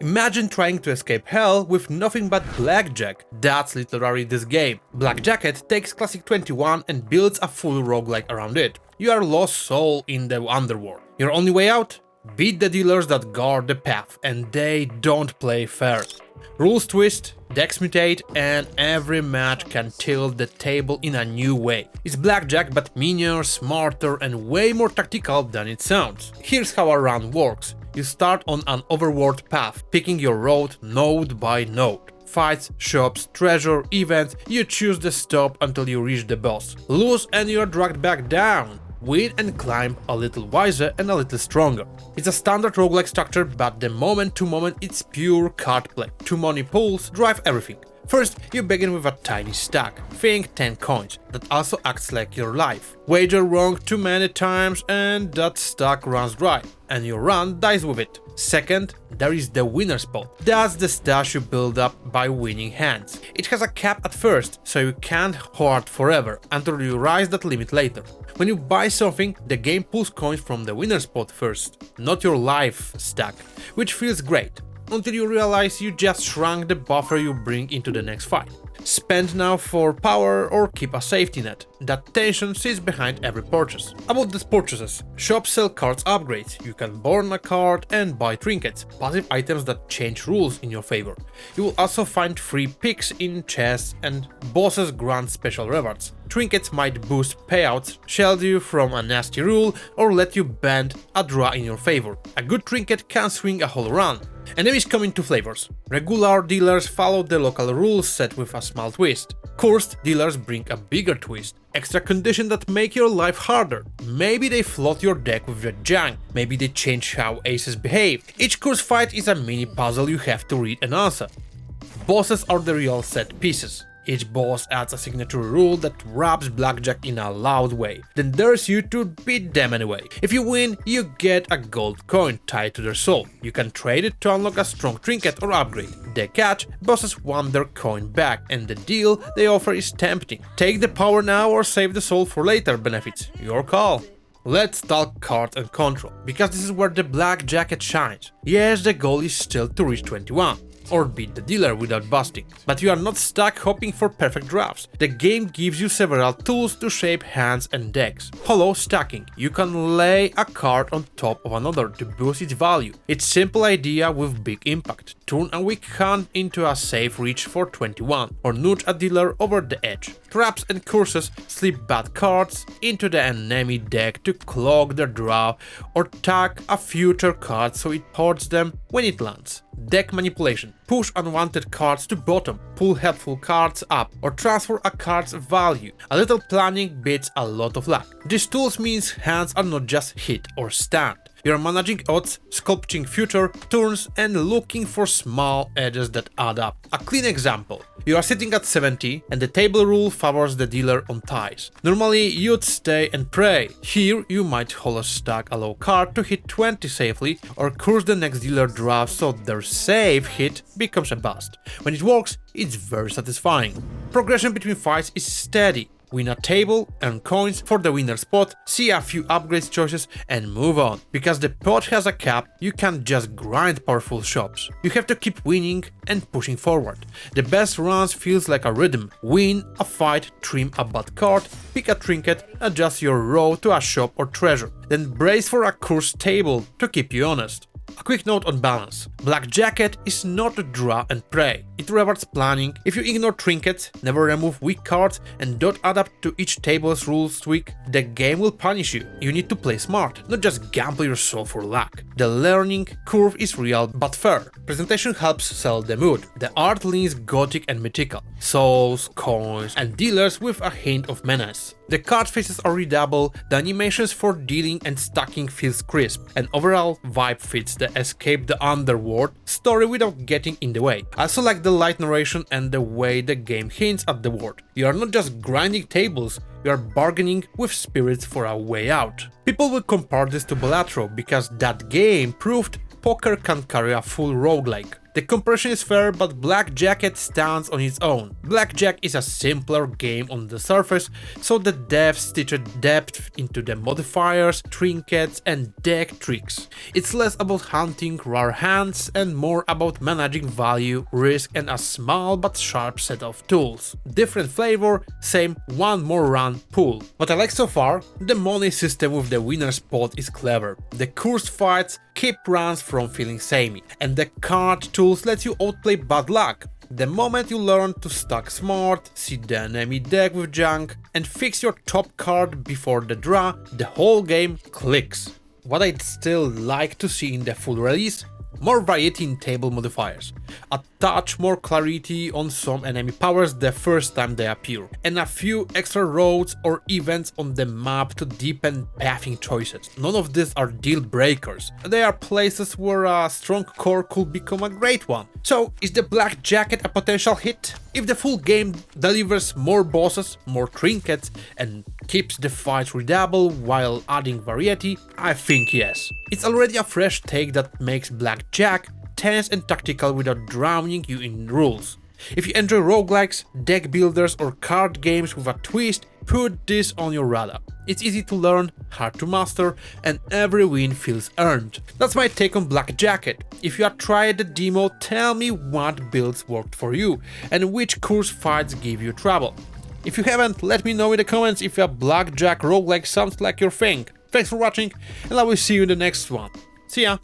Imagine trying to escape hell with nothing but Blackjack. That's literally this game. Blackjack takes classic 21 and builds a full roguelike around it. You are lost soul in the underworld. Your only way out? Beat the dealers that guard the path, and they don't play fair. Rules twist, decks mutate, and every match can tilt the table in a new way. It's Blackjack but meaner, smarter, and way more tactical than it sounds. Here's how a run works. You start on an overworld path, picking your road node by node. Fights, shops, treasure, events, you choose the stop until you reach the boss. Lose and you are dragged back down. Win and climb a little wiser and a little stronger. It's a standard roguelike structure, but the moment to moment it's pure card play. 2 money pools drive everything. First, you begin with a tiny stack, think 10 coins, that also acts like your life. Wager wrong too many times and that stack runs dry, and your run dies with it. Second, there is the winner spot. That's the stash you build up by winning hands. It has a cap at first, so you can't hoard forever, until you rise that limit later. When you buy something, the game pulls coins from the winner spot first, not your life stack, which feels great, until you realize you just shrunk the buffer you bring into the next fight. Spend now for power or keep a safety net. That tension sits behind every purchase. About these purchases, shops sell cards upgrades. You can burn a card and buy trinkets, passive items that change rules in your favor. You will also find free picks in chests, and bosses grant special rewards. Trinkets might boost payouts, shield you from a nasty rule, or let you bend a draw in your favor. A good trinket can swing a whole run. Enemies come in 2 flavors. Regular dealers follow the local rules set with a small twist. Cursed dealers bring a bigger twist. Extra conditions that make your life harder. Maybe they float your deck with the junk. Maybe they change how aces behave. Each curse fight is a mini puzzle you have to read and answer. Bosses are the real set pieces. Each boss adds a signature rule that wraps Blackjack in a loud way, then dares you to beat them anyway. If you win, you get a gold coin tied to their soul. You can trade it to unlock a strong trinket or upgrade. The catch, bosses want their coin back, and the deal they offer is tempting. Take the power now or save the soul for later benefits. Your call. Let's talk cards and control, because this is where the Blackjack shines. Yes, the goal is still to reach 21. Or beat the dealer without busting. But you are not stuck hoping for perfect drafts. The game gives you several tools to shape hands and decks. Hollow stacking. You can lay a card on top of another to boost its value. It's simple idea with big impact. Turn a weak hand into a safe reach for 21, or nudge a dealer over the edge. Traps and curses slip bad cards into the enemy deck to clog their draw, or tag a future card so it hoards them when it lands. Deck manipulation. Push unwanted cards to bottom, pull helpful cards up, or transfer a card's value. A little planning beats a lot of luck. These tools means hands are not just hit or stand. You are managing odds, sculpting future turns, and looking for small edges that add up. A clean example. You are sitting at 70 and the table rule favors the dealer on ties. Normally you'd stay and pray. Here you might hollow stack a low card to hit 20 safely, or curse the next dealer draw so their safe hit becomes a bust. When it works, it's very satisfying. Progression between fights is steady. Win a table, earn coins for the winner spot, see a few upgrades choices and move on. Because the pot has a cap, you can't just grind powerful shops. You have to keep winning and pushing forward. The best runs feels like a rhythm. Win a fight, trim a bad card, pick a trinket, adjust your row to a shop or treasure. Then brace for a cursed table to keep you honest. A quick note on balance. Blackjack is not a draw and pray. It rewards planning. If you ignore trinkets, never remove weak cards, and don't adapt to each table's rules tweak, the game will punish you. You need to play smart, not just gamble your soul for luck. The learning curve is real but fair. Presentation helps sell the mood. The art leans gothic and mythical. Souls, coins, and dealers with a hint of menace. The card faces are readable, the animations for dealing and stacking feels crisp, and overall vibe fits the escape the underworld story without getting in the way. I also like the light narration and the way the game hints at the world. You are not just grinding tables, you are bargaining with spirits for a way out. People will compare this to Balatro because that game proved poker can carry a full roguelike. The comparison is fair, but Blackjack stands on its own. Blackjack is a simpler game on the surface, so the devs stitched depth into the modifiers, trinkets and deck tricks. It's less about hunting rare hands and more about managing value, risk and a small but sharp set of tools. Different flavor, same one more run pool. What I like so far, the money system with the winner's pot is clever. The curse fights keep runs from feeling samey, and the card tools let you outplay bad luck. The moment you learn to stack smart, see the enemy deck with junk, and fix your top card before the draw, the whole game clicks. What I'd still like to see in the full release? More variety in table modifiers, a touch more clarity on some enemy powers the first time they appear, and a few extra roads or events on the map to deepen pathing choices. None of these are deal breakers, they are places where a strong core could become a great one. So is the Blackjack a potential hit? If the full game delivers more bosses, more trinkets and keeps the fight readable while adding variety, I think yes. It's already a fresh take that makes Blackjack tense and tactical without drowning you in rules. If you enjoy roguelikes, deck builders or card games with a twist, put this on your radar. It's easy to learn, hard to master, and every win feels earned. That's my take on Blackjack. If you have tried the demo, tell me what builds worked for you and which curse fights give you trouble. If you haven't, let me know in the comments if a Blackjack roguelike sounds like your thing. Thanks for watching, and I will see you in the next one. See ya!